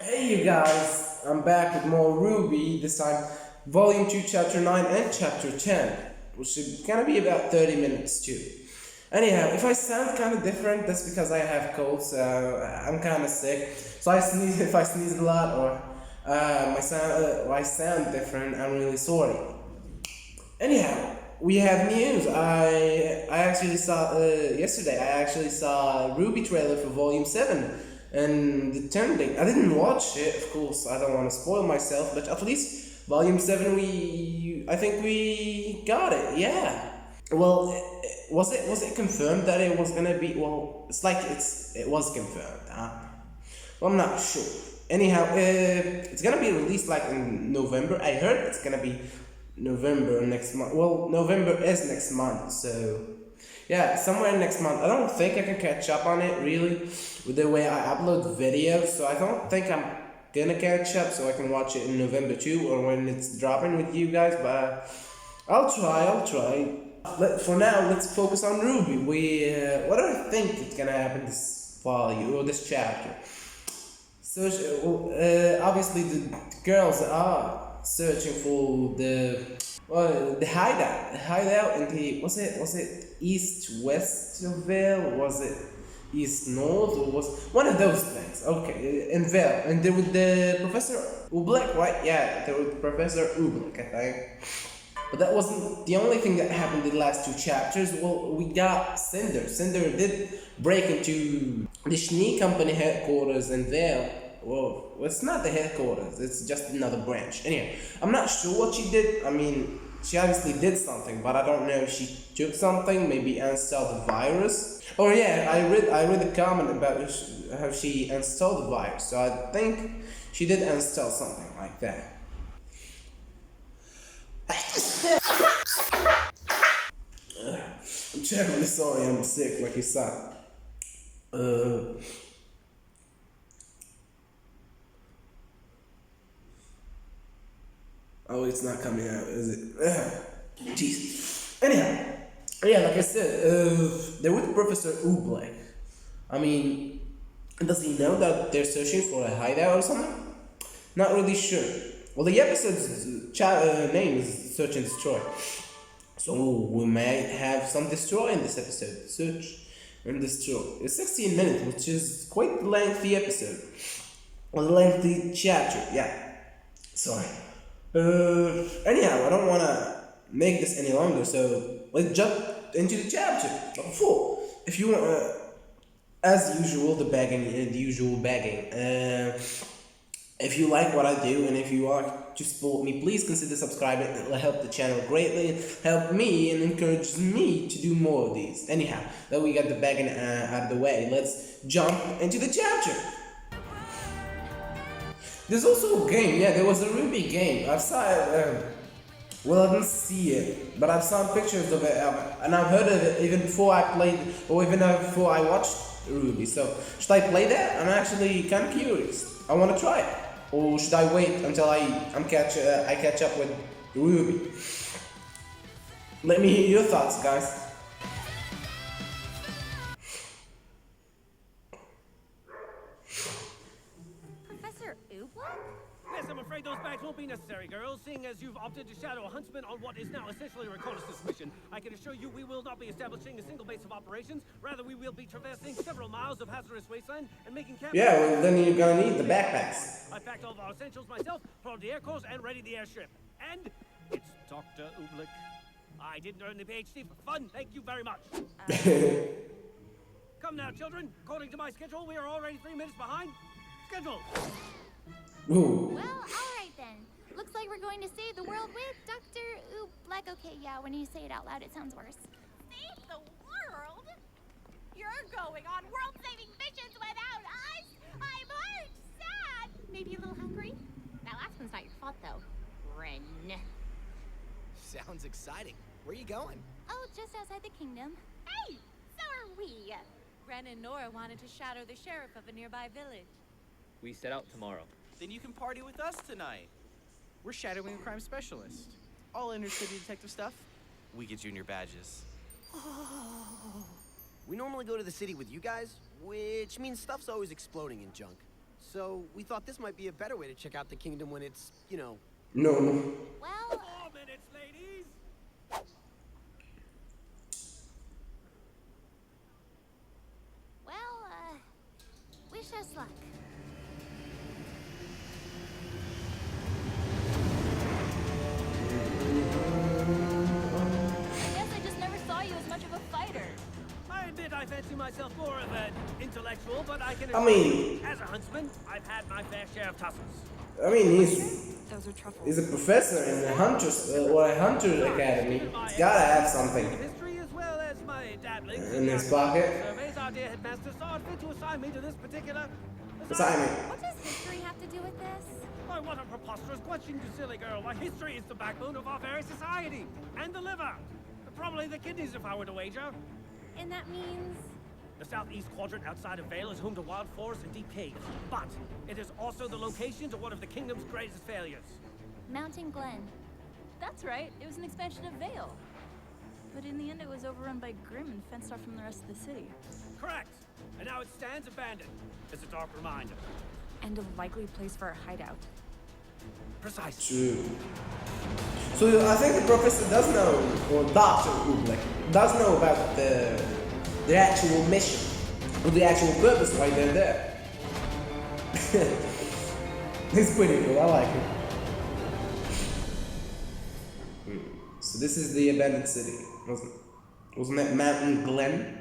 Hey you guys, I'm back with more RWBY, this time Volume 2, Chapter 9 and Chapter 10, which is gonna be about 30 minutes too. Anyhow, if I sound kind of different, that's because I have cold, so I'm kind of sick. So if I sneeze a lot or I sound different, I'm really sorry. Anyhow, we have news. I actually saw yesterday. I actually saw a RWBY trailer for Volume 7 and the trending. I didn't watch it, of course. I don't want to spoil myself, but at least Volume 7, I think we got it. Yeah. Well, was it confirmed that it was gonna be? Well, it was confirmed. Well, I'm not sure. Anyhow, it's gonna be released like in November. I heard it's gonna be November next month. Well, November is next month, so yeah, somewhere next month. I don't think I can catch up on it really with the way I upload videos, so I don't think I'm gonna catch up so I can watch it in November too or when it's dropping with you guys, but I'll try. For now, let's focus on RWBY. What do I think is gonna happen this volume or this chapter? So obviously the girls are searching for the hideout in the was it east west of Vale? Was it east north or was one of those things? Okay, in Vale, and there was the Professor Oobleck, right? Yeah, there was Professor Oobleck, I think. But that wasn't the only thing that happened in the last two chapters. Well, we got Cinder. Cinder did break into the Schnee Company headquarters in Vale. Well, it's not the headquarters, it's just another branch. Anyway, I'm not sure what she did. I mean, she obviously did something, but I don't know if she took something, maybe installed the virus. Oh yeah, I read a comment about how she installed the virus, so I think she did install something like that. I'm terribly sorry I'm sick, like you said. Uh, oh, it's not coming out, is it? Jeez. Anyhow, yeah, like I said, they're with Professor Oobleck. I mean, does he know that they're searching for a hideout or something? Not really sure. Well, the episode's name is Search and Destroy. So we might have some destroy in this episode. Search and destroy. It's 16 minutes, which is quite a lengthy episode. A lengthy chapter, yeah. Sorry. Anyhow, I don't wanna make this any longer, so let's jump into the chapter. But before, if you want, as usual, the usual begging. If you like what I do and if you want to support me, please consider subscribing. It will help the channel greatly, help me, and encourages me to do more of these. Anyhow, that we got the bagging out of the way, let's jump into the chapter. There's also a game, yeah, there was a RWBY game. I saw it, well, I didn't see it, but I've seen pictures of it, and I've heard of it even before I played, or even before I watched RWBY. So, should I play that? I'm actually kind of curious. I want to try it. Or should I wait until I catch up with RWBY? Let me hear your thoughts, guys. Professor Oobleck? Yes, I'm afraid those bags won't be necessary, girls. Seeing as you've opted to shadow a huntsman on what is now essentially a reconnaissance mission, I can assure you we will not be establishing a single base of operations. Rather, we will be traversing several miles of hazardous wasteland and making camp. Yeah, well, then you're gonna need the backpacks. I packed all of our essentials myself, put on the air course, and ready the airstrip. And it's Dr. Oobleck. I didn't earn the PhD for fun. Thank you very much. Come now, children. According to my schedule, we are already 3 minutes behind schedule. Ooh. Well, alright then. Looks like we're going to save the world with Dr. Oobleck. Okay, yeah, when you say it out loud, it sounds worse. Save the world? You're going on world-saving missions without us? I'm hurt, sad, maybe a little hungry. That last one's not your fault, though. Ren. Sounds exciting. Where are you going? Oh, just outside the kingdom. Hey, so are we. Ren and Nora wanted to shadow the sheriff of a nearby village. We set out tomorrow. Then you can party with us tonight. We're shadowing a crime specialist. All inner city detective stuff. We get junior badges. We normally go to the city with you guys, which means stuff's always exploding in junk. So we thought this might be a better way to check out the kingdom when it's, you know. No. Well, 4 minutes, ladies. well, wish us luck. I guess I just never saw you as much of a fighter. I admit I fancy myself more of an intellectual, but I can I mean- as a huntsman, I've had my fair share of tussles. I mean, he's Those are truffles. a professor in a hunter's academy. He's gotta have something History as well as my dabblings in his pocket. surveys. Our dear headmaster saw it fit to assign me to this particular Assignment. What does history have to do with this? Why, what a preposterous question, you silly girl. Why, history is the backbone of our very society. And the liver. Probably the kidneys, if I were to wager. And that means... The southeast quadrant outside of Vale is home to wild forests and deep caves. But it is also the location to one of the kingdom's greatest failures. Mountain Glen. That's right. It was an expansion of Vale. But in the end, it was overrun by Grimm and fenced off from the rest of the city. Correct. And now it stands abandoned. It's a dark reminder. And a likely place for a hideout. Precisely. True. So I think the professor does know, or Dr. RWBY does know about the actual mission, or the actual purpose why they're there. It's pretty cool, I like it. So this is the abandoned city, wasn't it Mountain Glen?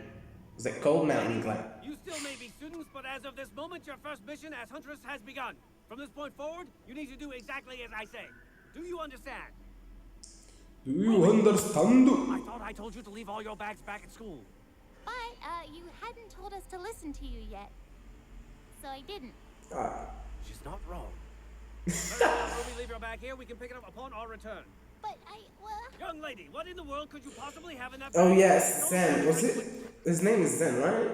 Was that called Mountain Glen? You still may be students, but as of this moment, your first mission as Huntress has begun. From this point forward, you need to do exactly as I say. Do you understand? Do you understand? I thought I told you to leave all your bags back at school. But, you hadn't told us to listen to you yet. So I didn't. Ah, She's not wrong. Very well, before we leave your bag here, we can pick it up upon our return. But well... Young lady, what in the world could you possibly have in that oh bag? yes, Don't Zen. say Was right it? quick. His name is Zen, right?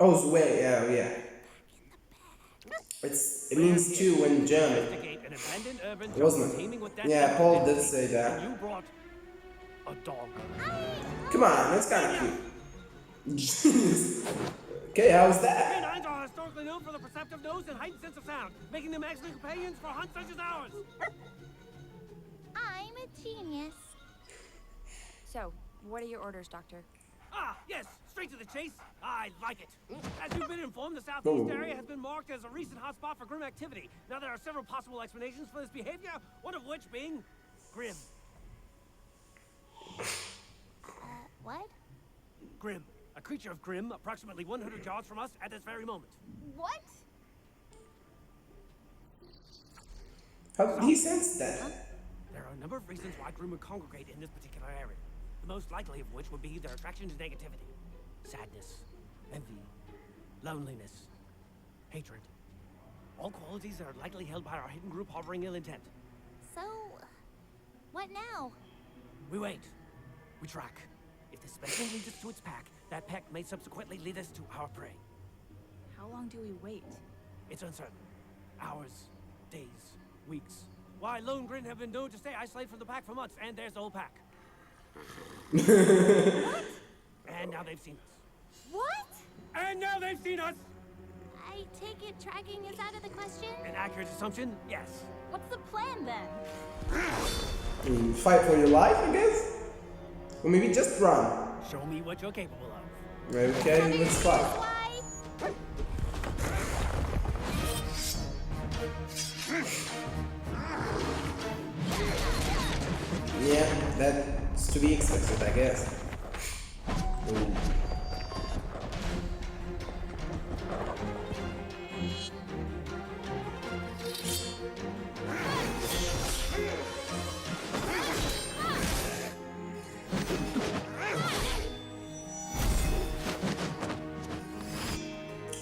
Oh, Zway. Yeah. It means two in German. Investigate an abandoned urban jungle Wasn't teeming with it? death Yeah, and Paul dead did bodies. say that. And you brought a dog. Come on, that's kind of cute. Jeez. Okay, how's that? Canines are historically known for the perceptive nose and heightened sense of sound, making them excellent companions for hunts such as ours. I'm a genius. So, what are your orders, Doctor? Ah, yes, straight to the chase. I like it. As you've been informed, the southeast Oh. area has been marked as a recent hotspot for grim activity. Now, there are several possible explanations for this behavior, one of which being grim. What? Grim. A creature of grim, approximately 100 yards from us at this very moment. What? How did he sense that? There are a number of reasons why grim would congregate in this particular area. The most likely of which would be their attraction to negativity. Sadness, envy, loneliness, hatred. All qualities that are likely held by our hidden group harboring ill intent. So... what now? We wait. We track. If this specimen leads us to its pack, that pack may subsequently lead us to our prey. How long do we wait? It's uncertain. Hours, days, weeks. Why, lone grin have been known to stay isolated from the pack for months, and there's the whole pack. And now they've seen us. What? And now they've seen us! I take it tracking is out of the question? An accurate assumption? Yes. What's the plan then? Fight for your life, I guess? Or maybe just run. Show me what you're capable of. Okay, let's fight. Why? Yeah, that's to be expected, I guess. Ooh.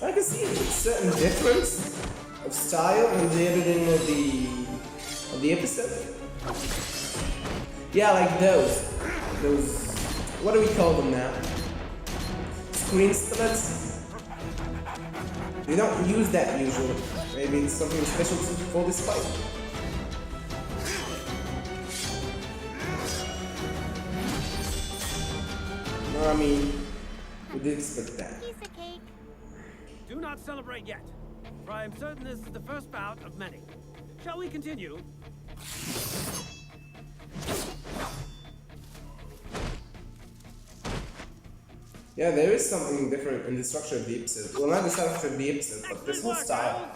I can see a certain difference of style in the editing of the episode. Yeah, like those, what do we call them now? Screen splits? They don't use that usually. Maybe it's something special for this fight. No, I mean, we did expect that. Piece of cake. Do not celebrate yet. For I am certain this is the first bout of many. Shall we continue? Yeah, there is something different in the structure of the episode. Well, not the structure of the episode, but this whole style.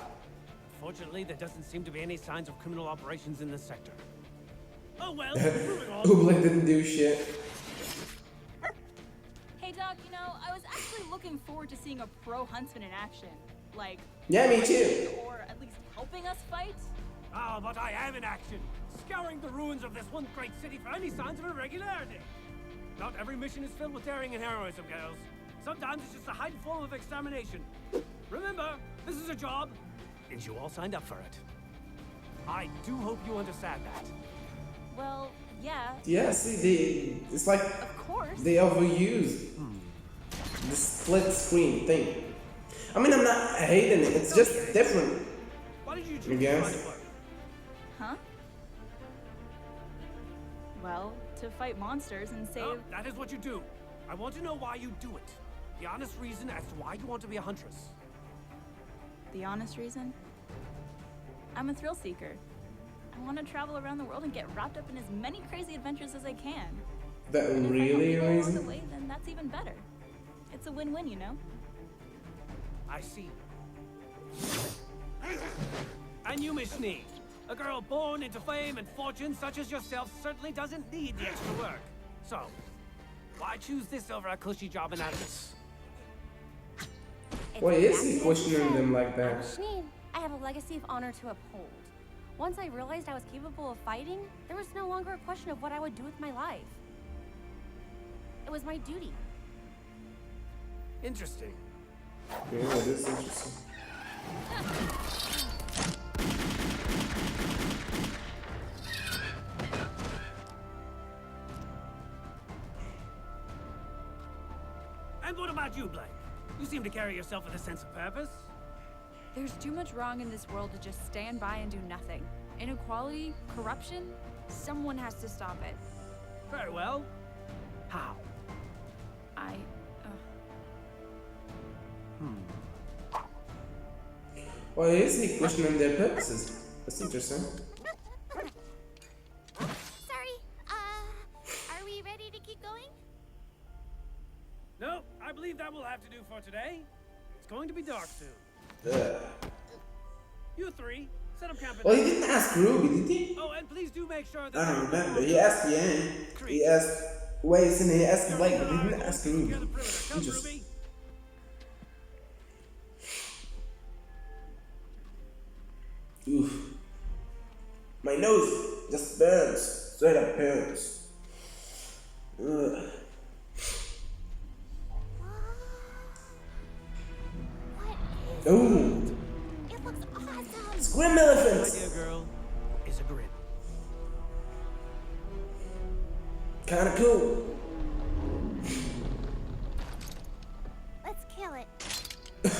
Fortunately, there doesn't seem to be any signs of criminal operations in this sector. Oh well, moving on. Oobleck didn't do shit. Hey Doc, you know, I was actually looking forward to seeing a pro huntsman in action. Like, Yeah, me too. or at least helping us fight. Ah, but I am in action, scouring the ruins of this one great city for any signs of irregularity. Not every mission is filled with daring and heroism, girls. Sometimes it's just a heightened form of extermination. Remember, this is a job, and you all signed up for it. I do hope you understand that. Well, yeah, Yeah, see, it's like of course. they overuse the split screen thing. I mean, I'm not hating it, it's just different. Why did you I choose to guess. find work? Huh? Well, to fight monsters and save. Oh, that is what you do. I want to know why you do it. The honest reason as to why you want to be a huntress. The honest reason? I'm a thrill seeker. I want to travel around the world and get wrapped up in as many crazy adventures as I can. That And if I help really people along the amazing. way, then that's even better. It's a win-win, you know? I see. And you, Miss Sneed. A girl born into fame and fortune such as yourself certainly doesn't need the extra work. So, why choose this over a cushy job in Atlas? Why is he questioning them like I'm that? Shneen. I have a legacy of honor to uphold. Once I realized I was capable of fighting, there was no longer a question of what I would do with my life. It was my duty. Interesting. Yeah, that is interesting. And what about you, Blake? You seem to carry yourself with a sense of purpose. There's too much wrong in this world to just stand by and do nothing. Inequality, corruption, someone has to stop it. Very well. How? I, Why is he questioning their purposes? That's interesting. Sorry, are we ready to keep going? No, I believe that will have to do for today. It's going to be dark soon. Ugh. You three, set up camp. Well, he didn't ask Ruby, did he? Oh, and please do make sure that. I don't remember. He asked Yang. He asked Waze and he asked Blake, but he didn't ask Ruby. Secure the perimeter. Come, Interesting. Ruby. Oof. My nose just burns. Straight up burns. Ugh. What is Ooh. it? Looks awesome! Scream My elephants! dear girl, is a grin. Kinda cool. Let's kill it. I'm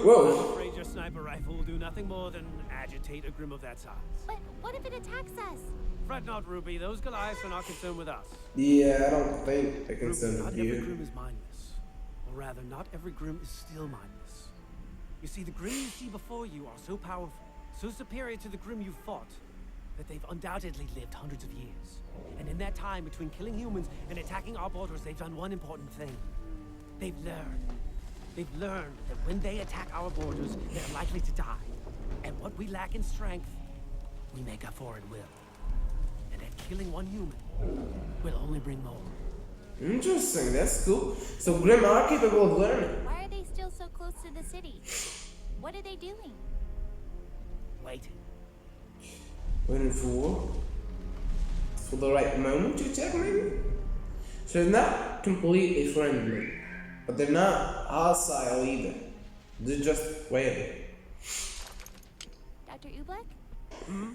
Whoa. afraid your sniper rifle will do nothing more than agitate a grim of that size. But what if it attacks us? Fret not, Ruby. Those Goliaths are not concerned with us. Yeah, I don't think I can Ruby, send not it to every you. grim is mindless. Or rather, not every grim is still mindless. You see, the grim you see before you are so powerful, so superior to the grim you fought, that they've undoubtedly lived hundreds of years. And in that time between killing humans and attacking our borders, they've done one important thing. They've learned. They've learned that when they attack our borders, they're likely to die. And what we lack in strength, we make up for in will. And that killing one human will only bring more. Interesting, that's cool. So Grim are capable of learning. Why are they still so close to the city? What are they doing? Waiting. Waiting for the right moment to attack, maybe? So they're not completely friendly, but they're not hostile either. They're just waiting. Dr. Oobleck? Hmm?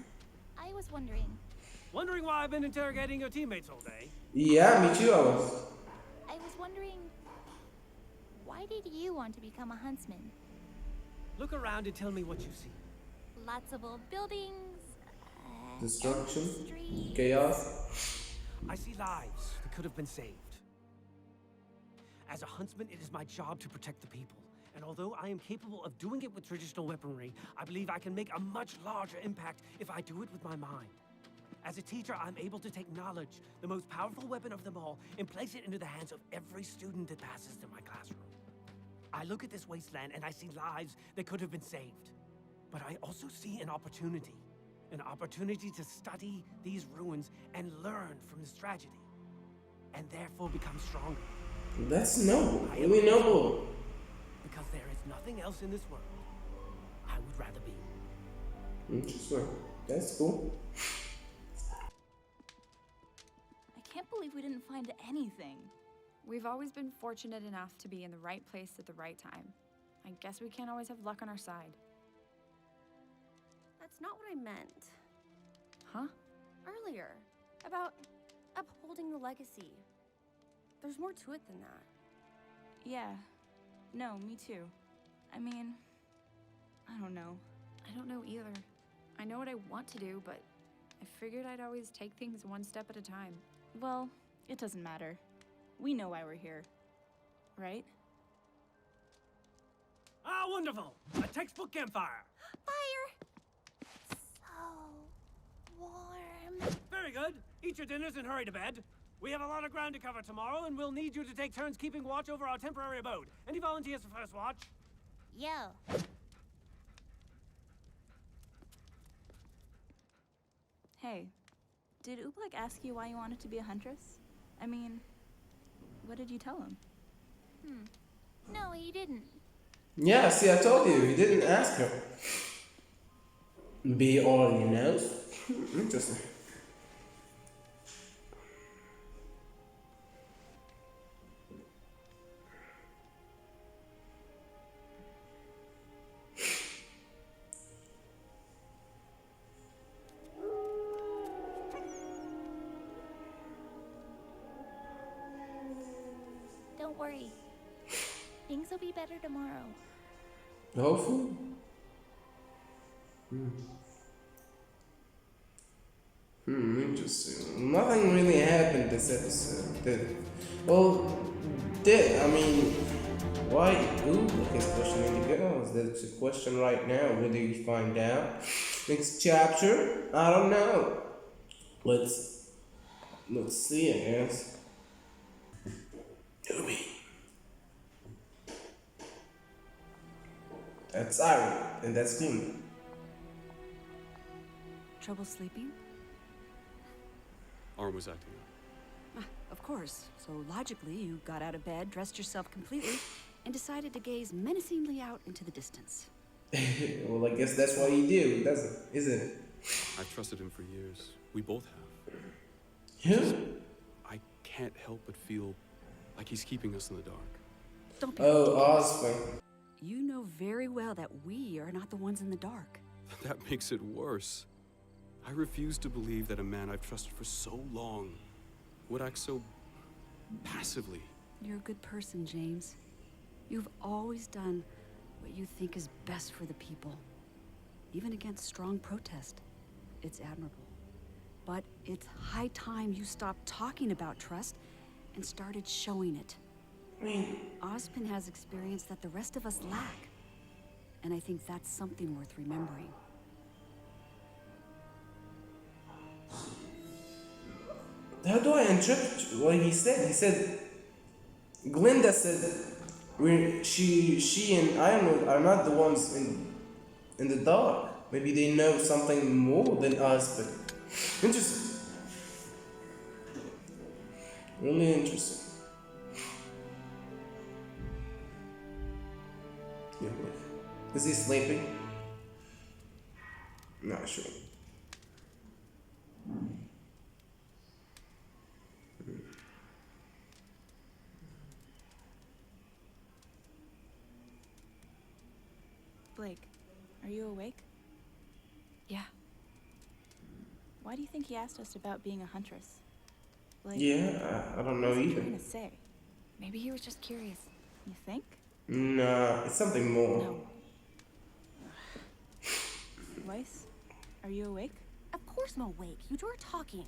I was wondering. Wondering why I've been interrogating your teammates all day? Yeah, me too, I was. I was wondering, why did you want to become a huntsman? Look around and tell me what you see. Lots of old buildings, Destruction, streets. chaos. I see lives that could have been saved. As a huntsman, it is my job to protect the people, And although I am capable of doing it with traditional weaponry, I believe I can make a much larger impact if I do it with my mind. As a teacher, I'm able to take knowledge, the most powerful weapon of them all, and place it into the hands of every student that passes through my classroom. I look at this wasteland and I see lives that could have been saved. But I also see an opportunity to study these ruins and learn from this tragedy, and therefore become stronger. That's noble. Really noble. Because there is nothing else in this world I would rather be. Interesting. That's cool. I can't believe we didn't find anything. We've always been fortunate enough to be in the right place at the right time. I guess we can't always have luck on our side. That's not what I meant. Huh? Earlier. About upholding the legacy. There's more to it than that. Yeah. No, me too. I mean, I don't know. I don't know either. I know what I want to do, but I figured I'd always take things one step at a time. Well, it doesn't matter. We know why we're here. Right? Ah, wonderful! A textbook campfire! Fire! So warm. Very good. Eat your dinners and hurry to bed. We have a lot of ground to cover tomorrow, and we'll need you to take turns keeping watch over our temporary abode. Any volunteers for first watch? Yo. Hey, did Oobleck ask you why you wanted to be a huntress? I mean, what did you tell him? No, he didn't. Yeah, see, I told you, he didn't ask her. Be all he knows. Interesting. Don't worry. Things will be better tomorrow. Hopefully. Interesting. Nothing really happened this episode, did it? Well, I mean, why Oobleck is questioning the girls? That's a question right now. Will you find out? Next chapter? I don't know. Let's see, I guess. RWBY. That's Iron, and that's Glimmer. Trouble sleeping? Arm was acting up. Of course. So logically, you got out of bed, dressed yourself completely, and decided to gaze menacingly out into the distance. Well, I guess that's what you do, isn't it? I've trusted him for years. We both have. Yeah? I can't help but feel like he's keeping us in the dark. Don't be Oh, ridiculous. Oscar. You know very well that we are not the ones in the dark. That makes it worse. I refuse to believe that a man I've trusted for so long would act so passively. You're a good person, James. You've always done what you think is best for the people, even against strong protest. It's admirable. But it's high time you stopped talking about trust and started showing it. Ozpin has experience that the rest of us lack, and I think that's something worth remembering. How do I interpret what he said? He said, Glinda said, she and Ironwood are not the ones in the dark. Maybe they know something more than us, but interesting. Really interesting. Yeah, is he sleeping? Not sure. Blake, are you awake? Yeah. Why do you think he asked us about being a huntress? Like, Yeah, I don't know what's he either. trying to say? Maybe he was just curious. You think? Nah, it's something more. No. Weiss, are you awake? Of course I'm awake. You two are talking.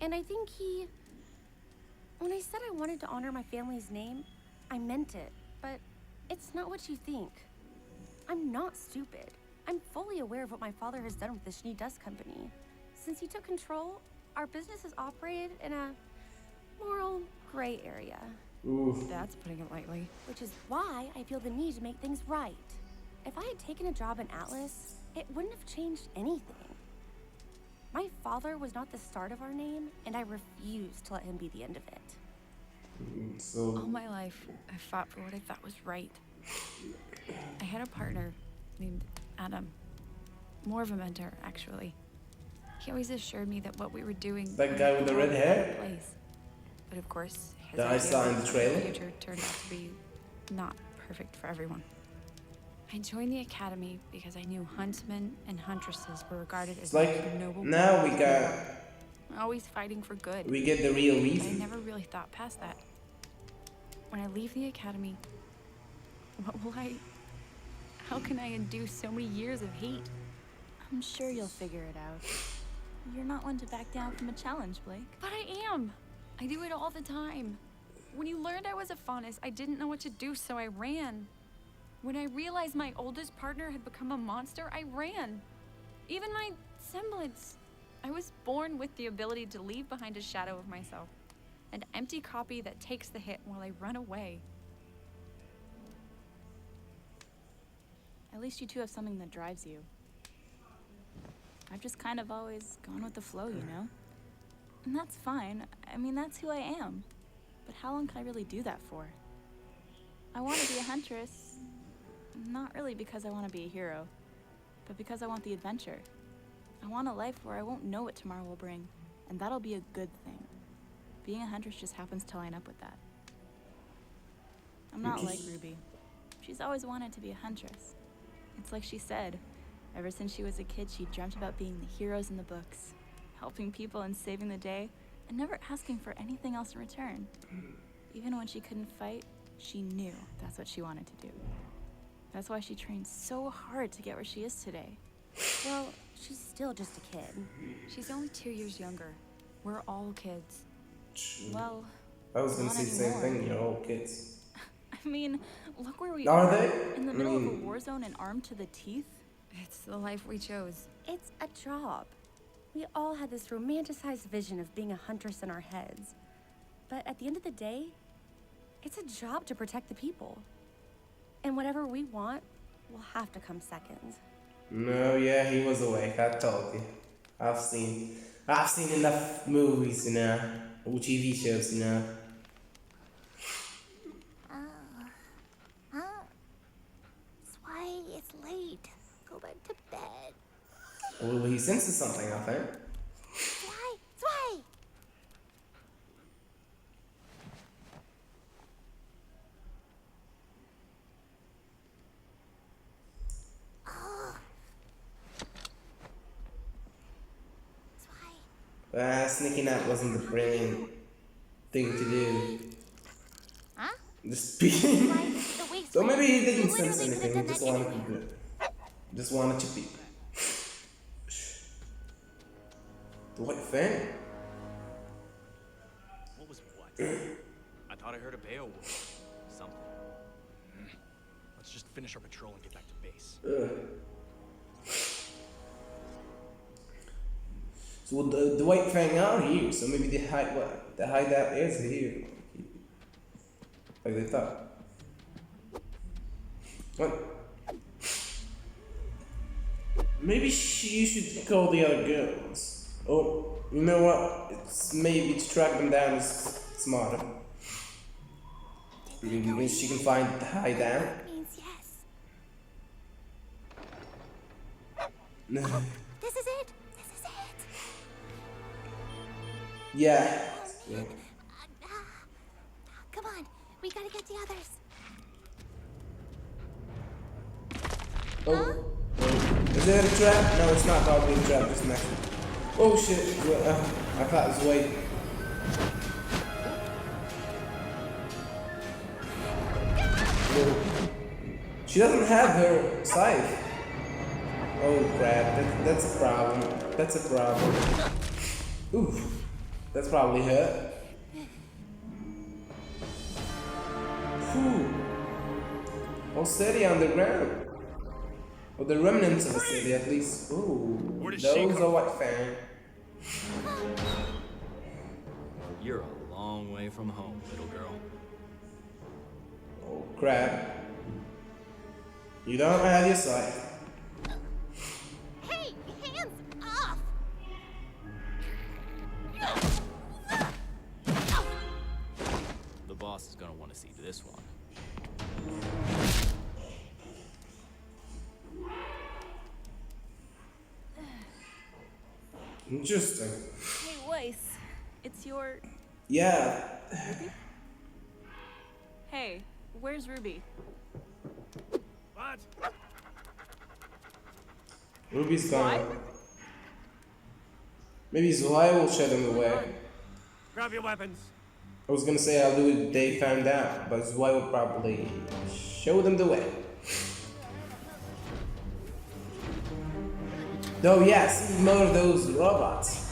And I think when I said I wanted to honor my family's name, I meant it. But It's not what you think. I'm not stupid. I'm fully aware of what my father has done with the Schnee Dust Company. Since he took control, our business has operated in a moral gray area. Oof. That's putting it lightly. Which is why I feel the need to make things right. If I had taken a job in Atlas, it wouldn't have changed anything. My father was not the start of our name, and I refuse to let him be the end of it. So All my life, I fought for what I thought was right. I had a partner named Adam. More of a mentor, actually. He always assured me that what we were doing that guy with the red hair? place. But of course, his That I idea saw in of the trailer? future turned out to be not perfect for everyone. I joined the academy because I knew huntsmen and huntresses were regarded as it's like noble. now we got always fighting for good. we get the real But I reason. never really thought past that. When I leave the academy, what will I... How can I undo so many years of hate? I'm sure you'll figure it out. You're not one to back down from a challenge, Blake. But I am! I do it all the time. When you learned I was a faunus, I didn't know what to do, so I ran. When I realized my oldest partner had become a monster, I ran. Even my semblance. I was born with the ability to leave behind a shadow of myself. An empty copy that takes the hit while I run away. At least you two have something that drives you. I've just kind of always gone with the flow, you know? And that's fine. I mean, that's who I am. But how long can I really do that for? I want to be a huntress. Not really because I want to be a hero, but because I want the adventure. I want a life where I won't know what tomorrow will bring, and that'll be a good thing. Being a huntress just happens to line up with that. I'm not like Ruby. She's always wanted to be a huntress. It's like she said, ever since she was a kid, she dreamt about being the heroes in the books, helping people and saving the day, and never asking for anything else in return. Even when she couldn't fight, she knew that's what she wanted to do. That's why she trained so hard to get where she is today. Well, she's still just a kid. She's only 2 years younger. We're all kids. Well, I was gonna not say the same anymore. thing, you're all kids. I mean, look where we Are are. they? In the I middle of mean- a war zone and armed to the teeth? It's the life we chose. It's a job. We all had this romanticized vision of being a huntress in our heads. But at the end of the day, it's a job to protect the people. And whatever we want will have to come second. No, yeah, he was awake. I told you. I've seen enough movies, you know, or TV shows, you know. It's why it's late. Go back to bed. Well, he senses something, I think. Zwei! Sneaking out wasn't the brilliant thing to do. Huh? Just peeking. The waste So maybe he didn't You sense literally could've anything, done he just that wanted anyway. to just wanted to peek. The white fan? What was what? I thought I heard a Beowulf. Something. Let's just finish our patrol and get back to base. So the white fang are here, so maybe the hideout is here. Like they thought. What? Maybe you should call the other girls. Or, you know what? It's maybe to track them down is smarter. Maybe she can find the hideout. Means yes. This is it. This is it. Yeah. Come on. We gotta get the others. Oh. Is that a trap? No, it's not probably a trap, just messing. Oh shit. I thought it was wait. Whoa. She doesn't have her scythe. Oh crap, that's a problem. That's a problem. Oof. That's probably her. Whew. Whole city underground. Or the remnants of a city at least. Ooh, Where did she those come are what fan. You're a long way from home, little girl. Oh crap. You don't have your sight. Hey, hands off! The boss is gonna want to see this one. Interesting. Hey, Weiss. It's your. Yeah. Hey, where's Ruby? What? Ruby's gone. Maybe Zoya will show them the way. Grab your weapons. I was gonna say I'll do it they found out, but Zoya will probably show them the way. Though yes, more of those robots.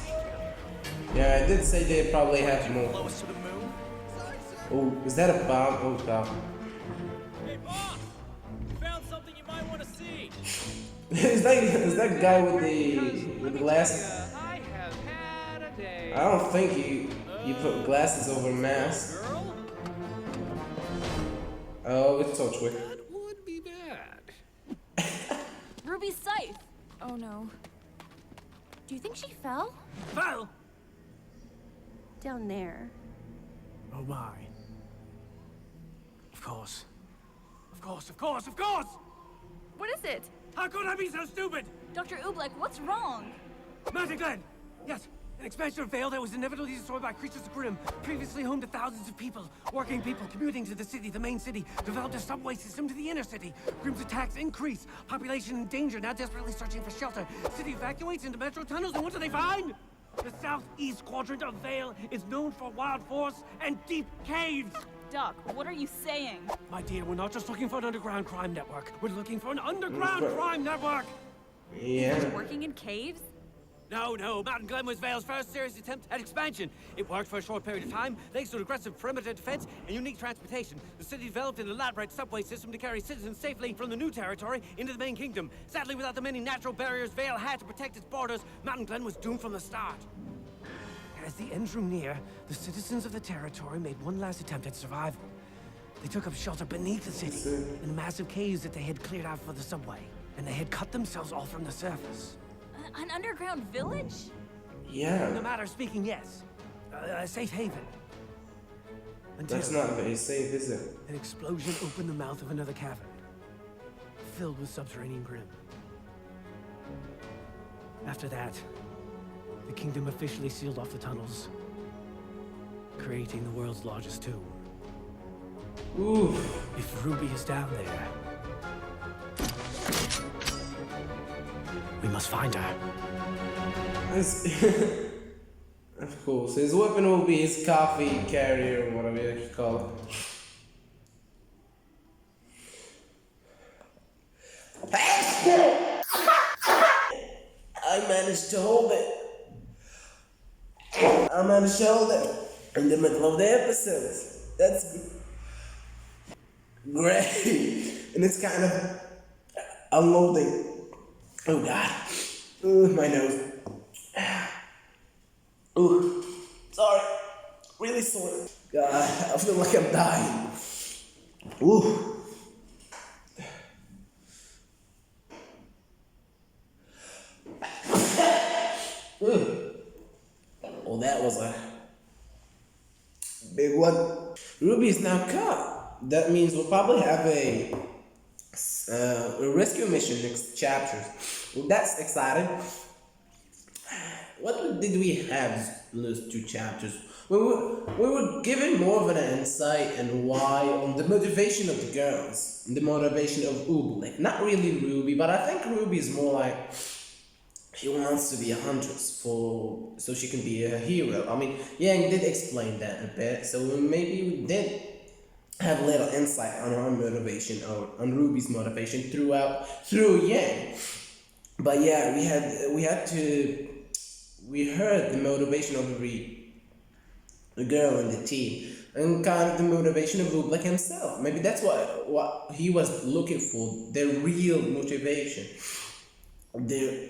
Yeah, I did say they probably have more. Close to the moon? Oh, is that a bomb? Oh god. Hey, boss! Found something you might want to see. is that guy with the glasses? I have had a day. I don't think you put glasses over a mask. Girl? Oh, it's Torchwick. That would be bad. Ruby's scythe! Oh no. Do you think she fell? Val! Down there. Oh my. Of course. Of course, of course, of course! What is it? How could I be so stupid? Dr. Oobleck, what's wrong? Mountain Glen! Yes, an expansion of Vale that was inevitably destroyed by creatures of Grimm, previously home to thousands of people, working people commuting to the city, the main city, developed a subway system to the inner city. Grimm's attacks increase, population in danger, now desperately searching for shelter. City evacuates into metro tunnels, and what do they find? The southeast quadrant of Vale is known for wild forests and deep caves. Doc, what are you saying? My dear, we're not just looking for an underground crime network. We're looking for an underground crime network. Yeah. Working in caves? No, Mountain Glen was Vale's first serious attempt at expansion. It worked for a short period of time, thanks to an aggressive perimeter defense and unique transportation. The city developed an elaborate subway system to carry citizens safely from the new territory into the main kingdom. Sadly, without the many natural barriers Vale had to protect its borders, Mountain Glen was doomed from the start. As the end drew near, the citizens of the territory made one last attempt at survival. They took up shelter beneath the city, in massive caves that they had cleared out for the subway, and they had cut themselves off from the surface. An underground village? Yeah. In a matter of speaking, yes. A safe haven. Until That's not very safe, is it? an explosion opened the mouth of another cavern, filled with subterranean Grimm. After that, the kingdom officially sealed off the tunnels, creating the world's largest tomb. Ooh. If Ruby is down there, we must find her. Of course, his weapon will be his coffee carrier or whatever you call it. I managed to hold it. I managed to hold it in the middle of the episode. That's great. And it's kind of unloading. Oh god. Ooh, my nose. Ooh, sorry. Really sore. God, I feel like I'm dying. Ooh. Oh, that was a big one. Ruby is now caught. That means we'll probably have a rescue mission next chapter. Well, that's exciting. What did we have those two chapters? We were given more of an insight and why on the motivation of the girls, the motivation of Oobleck. Not really Ruby, but I think Ruby is more like she wants to be a huntress so she can be a hero. I mean, Yang did explain that a bit, so maybe we did have a little insight on our motivation or on Ruby's motivation through Yang. But yeah, we heard the motivation of Ruby girl in the team, and kind of the motivation of Oobleck himself. Maybe that's what he was looking for, the real motivation. The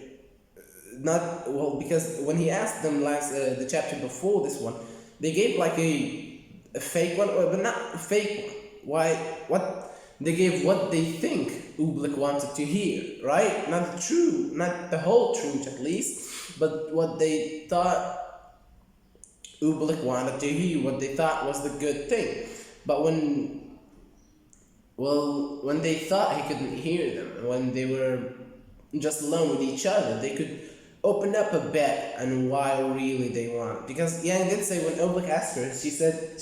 not well, because when he asked them last the chapter before this one, they gave like a fake one, but not a fake one. Why? What they gave what they think Oobleck wanted to hear, right? Not the true, not the whole truth at least, but what they thought Oobleck wanted to hear, what they thought was the good thing. But when they thought he couldn't hear them, when they were just alone with each other, they could open up a bit on why really they want. Because Yang did say when Oobleck asked her, she said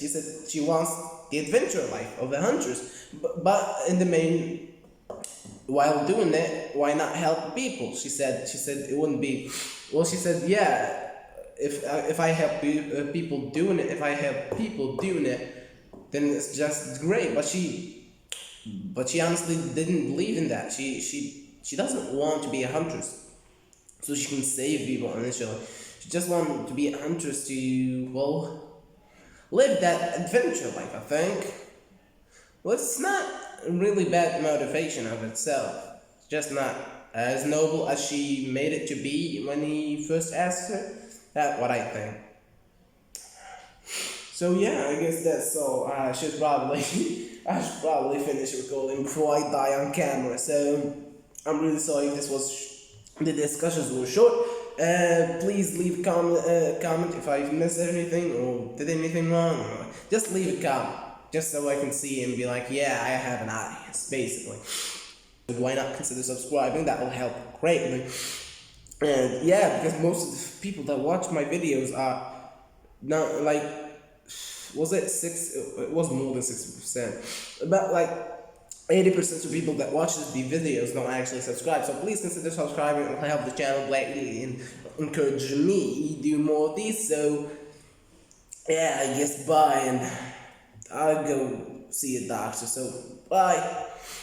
she wants the adventure life of the hunters, but in the main, while doing it, why not help people? She said it wouldn't be. Well, she said yeah. If I help people doing it, then it's just great. But she honestly didn't believe in that. She doesn't want to be a huntress, so she can save people initially. She just wants to be a huntress to, well, live that adventure life, I think. Well, it's not a really bad motivation of itself. It's just not as noble as she made it to be when he first asked her. That's what I think. So yeah, I guess that's all. I should probably finish recording before I die on camera. So I'm really sorry if the discussions were short. Please leave a comment if I missed anything or did anything wrong. Just leave a comment, just so I can see and be like, yeah, I have an audience, basically. Why not consider subscribing? That will help greatly. And yeah, because most of the people that watch my videos are not like, was it 6? It was more than 60%. About like 80% of people that watch these videos don't actually subscribe. So please consider subscribing. It will help the channel greatly and encourage me to do more of these. So yeah, I guess bye, and I'll go see a doctor. So bye.